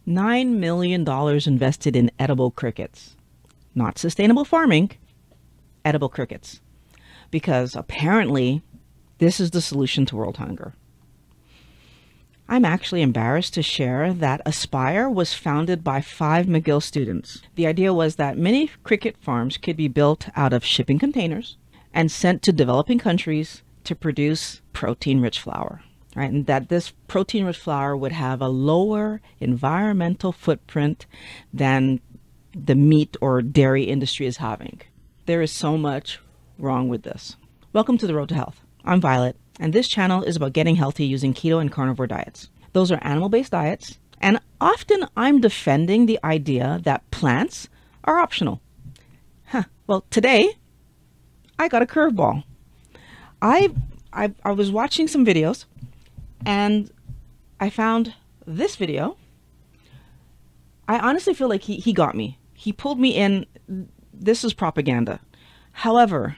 $9 million invested in edible crickets. Not sustainable farming, edible crickets. Because apparently this is the solution to world hunger. I'm actually embarrassed to share that Aspire was founded by 5 McGill students. The idea was that many cricket farms could be built out of shipping containers and sent to developing countries to produce protein-rich flour, right? And that this protein-rich flour would have a lower environmental footprint than the meat or dairy industry is having. There is so much wrong with this. Welcome to The Road to Health. I'm Violet, and this channel is about getting healthy using keto and carnivore diets. Those are animal-based diets, and often I'm defending the idea that plants are optional. Well, today, I got a curveball. I was watching some videos, and I found this video. I honestly feel like he got me. He pulled me in. This is propaganda. However,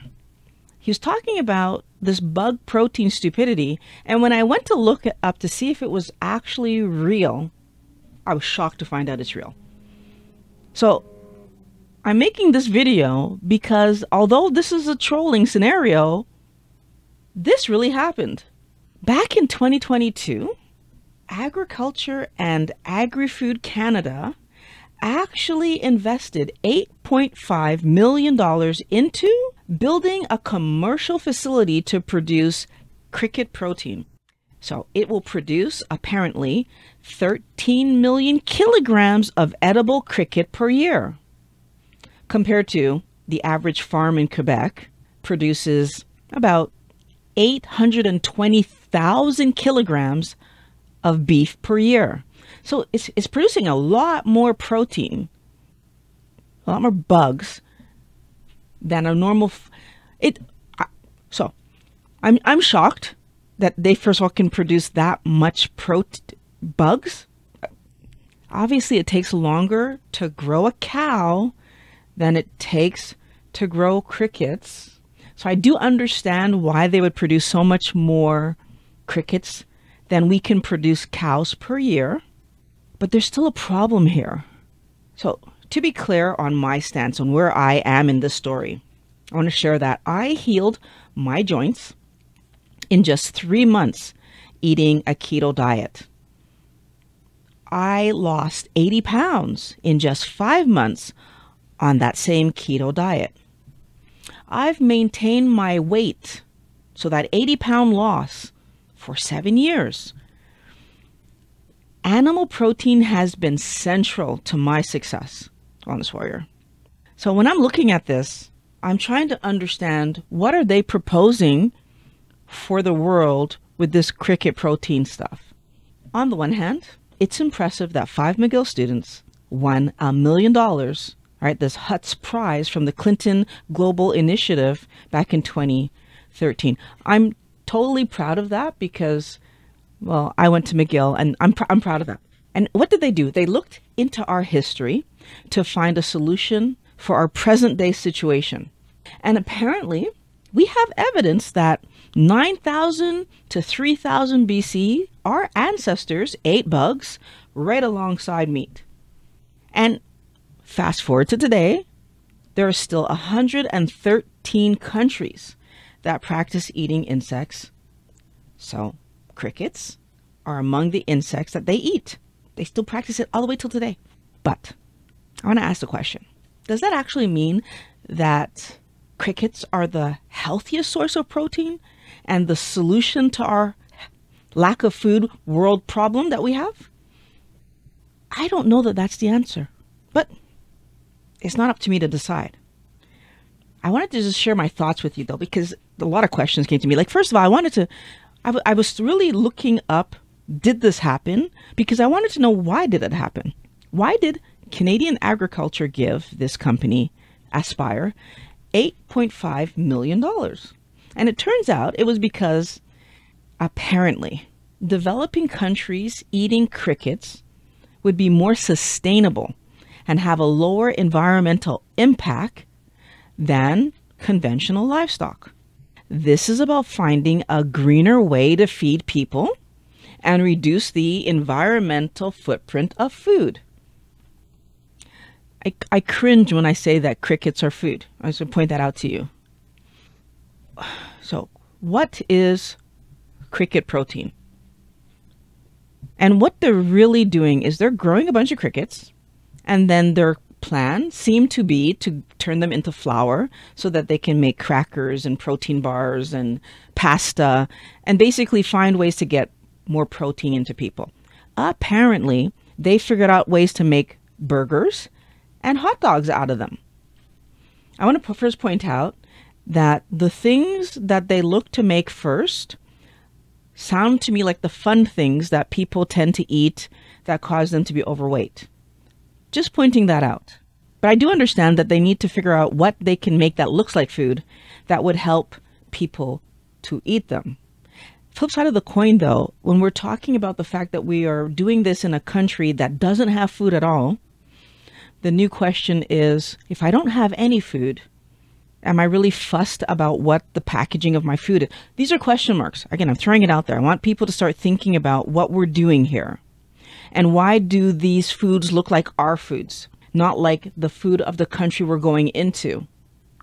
he was talking about this bug protein stupidity, and when I went to look it up to see if it was actually real, I was shocked to find out it's real. So I'm making this video because although this is a trolling scenario, this really happened. Back in 2022, Agriculture and Agri-Food Canada actually invested $8.5 million into building a commercial facility to produce cricket protein. So it will produce apparently 13 million kilograms of edible cricket per year, compared to the average farm in Quebec produces about 820,000 kilograms of beef per year. So it's producing a lot more protein, a lot more bugs than a normal. So I'm shocked that they first of all can produce that much bugs. Obviously, it takes longer to grow a cow than it takes to grow crickets. So I do understand why they would produce so much more crickets than we can produce cows per year. But there's still a problem here. So to be clear on my stance on where I am in this story, I want to share that I healed my joints in just 3 months eating a keto diet. I lost 80 pounds in just 5 months on that same keto diet. I've maintained my weight, so that 80-pound loss, for 7 years. Animal protein has been central to my success, Wellness Warrior. So when I'm looking at this, I'm trying to understand what are they proposing for the world with this cricket protein stuff. On the one hand, it's impressive that 5 McGill students won $1 million, right? This Huts Prize from the Clinton Global Initiative back in 2013. I'm totally proud of that because, well, I went to McGill and I'm proud of that. And what did they do? They looked into our history to find a solution for our present day situation. And apparently we have evidence that 9,000 to 3,000 BC, our ancestors ate bugs right alongside meat. And fast forward to today, there are still 113 countries that practice eating insects. So crickets are among the insects that they eat. They still practice it all the way till today. But I want to ask the question, does that actually mean that crickets are the healthiest source of protein and the solution to our lack of food world problem that we have? I don't know that that's the answer, but it's not up to me to decide. I wanted to just share my thoughts with you though, because a lot of questions came to me. Like, first of all, I was really looking up, did this happen? Because I wanted to know, why did it happen? Why did Canadian Agriculture give this company, Aspire, $8.5 million? And it turns out it was because apparently developing countries eating crickets would be more sustainable and have a lower environmental impact than conventional livestock. This is about finding a greener way to feed people and reduce the environmental footprint of food. I cringe when I say that crickets are food. I just want to point that out to you. So, what is cricket protein? And what they're really doing is they're growing a bunch of crickets, and then their plan seemed to be to turn them into flour so that they can make crackers and protein bars and pasta and basically find ways to get more protein into people. Apparently, they figured out ways to make burgers and hot dogs out of them. I want to first point out that the things that they look to make first sound to me like the fun things that people tend to eat that cause them to be overweight. Just pointing that out. But I do understand that they need to figure out what they can make that looks like food that would help people to eat them. Flip side of the coin, though, when we're talking about the fact that we are doing this in a country that doesn't have food at all, the new question is, if I don't have any food, am I really fussed about what the packaging of my food is? These are question marks. Again, I'm throwing it out there. I want people to start thinking about what we're doing here. And why do these foods look like our foods, not like the food of the country we're going into?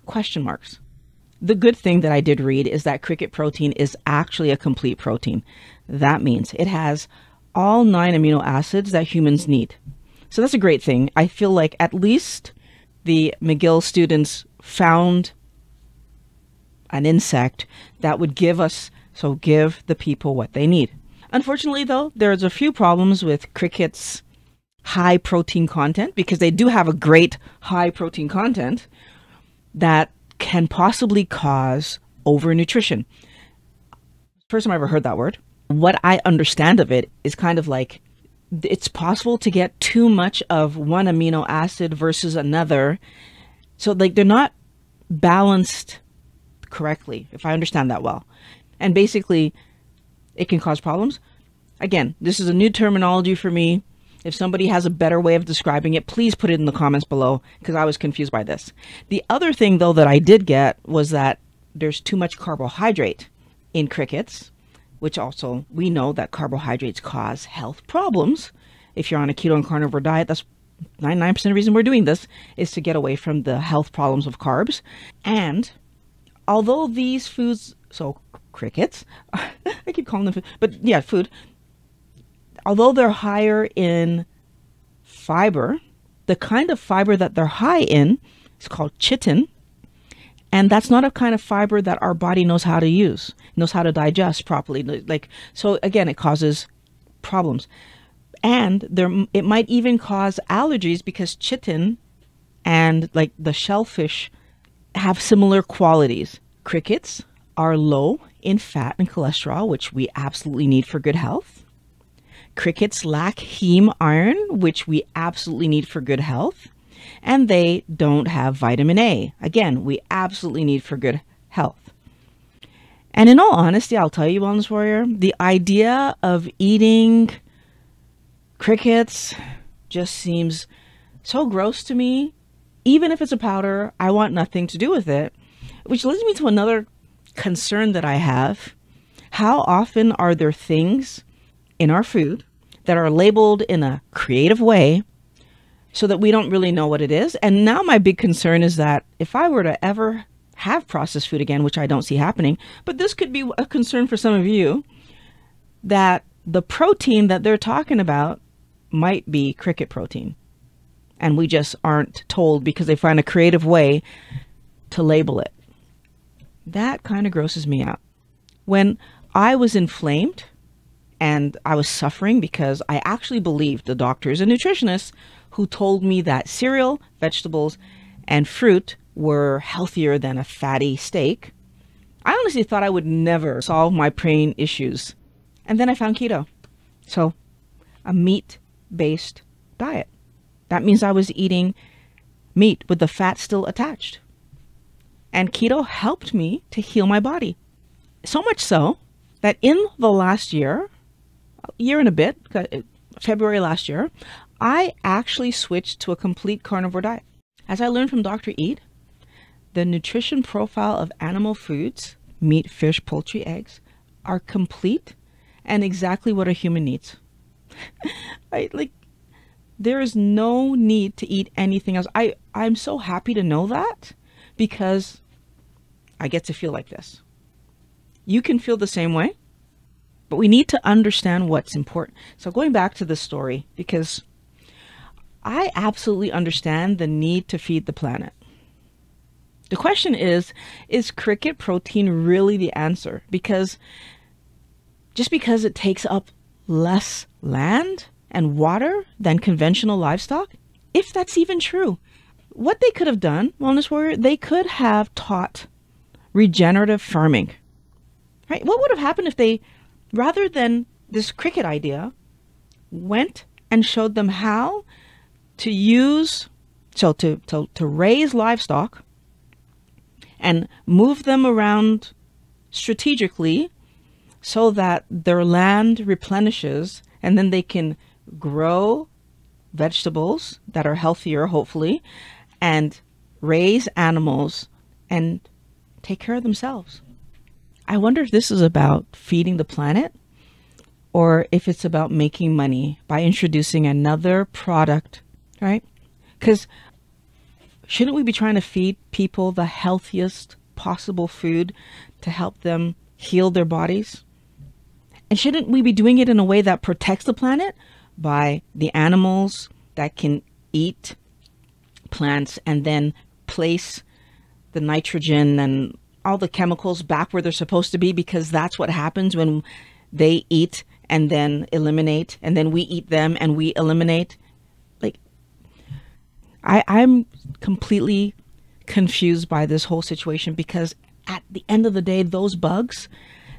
Question marks. The good thing that I did read is that cricket protein is actually a complete protein. That means it has all 9 amino acids that humans need. So that's a great thing. I feel like at least the McGill students found an insect that would give the people what they need. Unfortunately, though, there's a few problems with crickets' high protein content, because they do have a great high protein content that can possibly cause overnutrition. First time I ever heard that word. What I understand of it is kind of like it's possible to get too much of one amino acid versus another. So like they're not balanced correctly, if I understand that well. And basically, it can cause problems. Again, this is a new terminology for me. If somebody has a better way of describing it, please put it in the comments below, because I was confused by this. The other thing, though, that I did get was that there's too much carbohydrate in crickets, which also we know that carbohydrates cause health problems. If you're on a keto and carnivore diet, that's 99% of the reason we're doing this is to get away from the health problems of carbs. And although these foods, so crickets, I keep calling them food, but yeah, food. Although they're higher in fiber, the kind of fiber that they're high in is called chitin. And that's not a kind of fiber that our body knows how to use, knows how to digest properly. So again, it causes problems. And it might even cause allergies, because chitin and like the shellfish have similar qualities. Crickets are low in fat and cholesterol, which we absolutely need for good health. Crickets lack heme iron, which we absolutely need for good health. And they don't have vitamin A. Again, we absolutely need for good health. And in all honesty, I'll tell you, Wellness Warrior, the idea of eating crickets just seems so gross to me. Even if it's a powder, I want nothing to do with it. Which leads me to another concern that I have. How often are there things in our food that are labeled in a creative way so that we don't really know what it is? And now my big concern is that if I were to ever have processed food again, which I don't see happening, but this could be a concern for some of you, that the protein that they're talking about might be cricket protein. And we just aren't told because they find a creative way to label it. That kind of grosses me out. When I was inflamed and I was suffering because I actually believed the doctors and nutritionists who told me that cereal, vegetables, and fruit were healthier than a fatty steak, I honestly thought I would never solve my pain issues. And then I found keto. So, a meat-based diet. That means I was eating meat with the fat still attached. And keto helped me to heal my body. So much so that in the last year and a bit, February last year, I actually switched to a complete carnivore diet. As I learned from Dr. Eid, the nutrition profile of animal foods, meat, fish, poultry, eggs, are complete and exactly what a human needs. Right? Like, there is no need to eat anything else. I'm so happy to know that, because I get to feel like this. You can feel the same way, but we need to understand what's important. So going back to this story, because I absolutely understand the need to feed the planet. The question is cricket protein really the answer? Because just because it takes up less land and water than conventional livestock, if that's even true, what they could have done, Wellness Warrior, they could have taught regenerative farming, right? What would have happened if they, rather than this cricket idea, went and showed them how to use, so to raise livestock and move them around strategically so that their land replenishes, and then they can grow vegetables that are healthier, hopefully, and raise animals and take care of themselves. I wonder if this is about feeding the planet, or if it's about making money by introducing another product, right? Because shouldn't we be trying to feed people the healthiest possible food to help them heal their bodies? And shouldn't we be doing it in a way that protects the planet by the animals that can eat plants and then place the nitrogen and all the chemicals back where they're supposed to be, because that's what happens when they eat and then eliminate, and then we eat them and we eliminate. Like, I'm completely confused by this whole situation, because at the end of the day, those bugs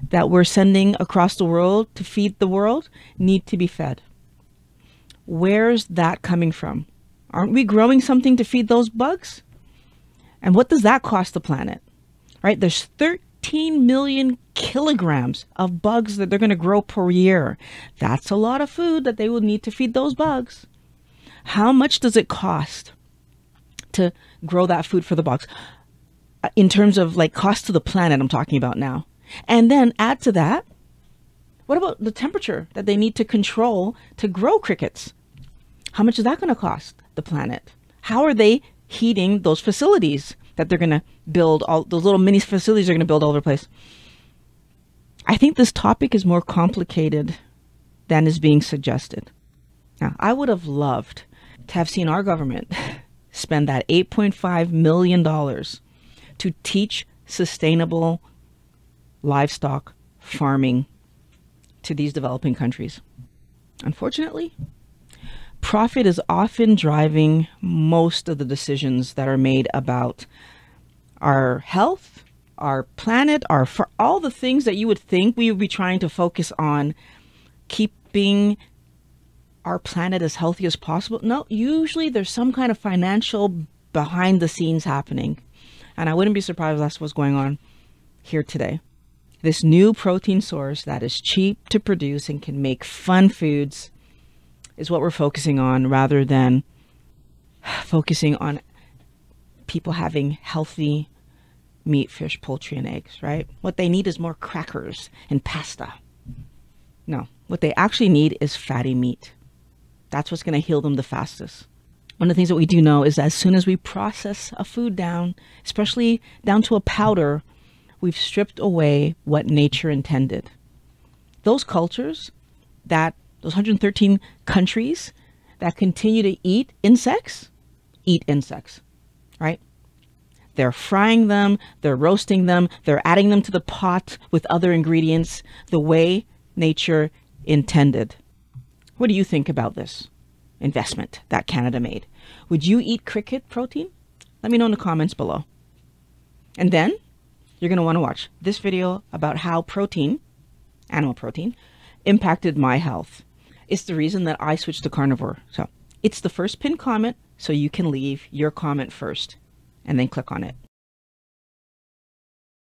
that we're sending across the world to feed the world need to be fed. Where's that coming from? Aren't we growing something to feed those bugs? And what does that cost the planet? Right? There's 13 million kilograms of bugs that they're going to grow per year. That's a lot of food that they will need to feed those bugs. How much does it cost to grow that food for the bugs? In terms of like cost to the planet, I'm talking about now. And then add to that, what about the temperature that they need to control to grow crickets? How much is that going to cost the planet? How are they heating those facilities that they're going to build, all those little mini facilities they're going to build all over the place? I think this topic is more complicated than is being suggested. Now, I would have loved to have seen our government spend that $8.5 million to teach sustainable livestock farming to these developing countries. Unfortunately, profit is often driving most of the decisions that are made about our health, our planet, for all the things that you would think we would be trying to focus on, keeping our planet as healthy as possible. No, usually there's some kind of financial behind the scenes happening. And I wouldn't be surprised if that's what's going on here today. This new protein source that is cheap to produce and can make fun foods is what we're focusing on, rather than focusing on people having healthy meat, fish, poultry, and eggs, right? What they need is more crackers and pasta. No, what they actually need is fatty meat. That's what's going to heal them the fastest. One of the things that we do know is that as soon as we process a food down, especially down to a powder, we've stripped away what nature intended. Those cultures, those 113 countries that continue to eat insects, right? They're frying them, they're roasting them, they're adding them to the pot with other ingredients the way nature intended. What do you think about this investment that Canada made? Would you eat cricket protein? Let me know in the comments below. And then you're going to want to watch this video about how protein, animal protein, impacted my health. It's the reason that I switched to carnivore. So it's the first pinned comment, so you can leave your comment first and then click on it.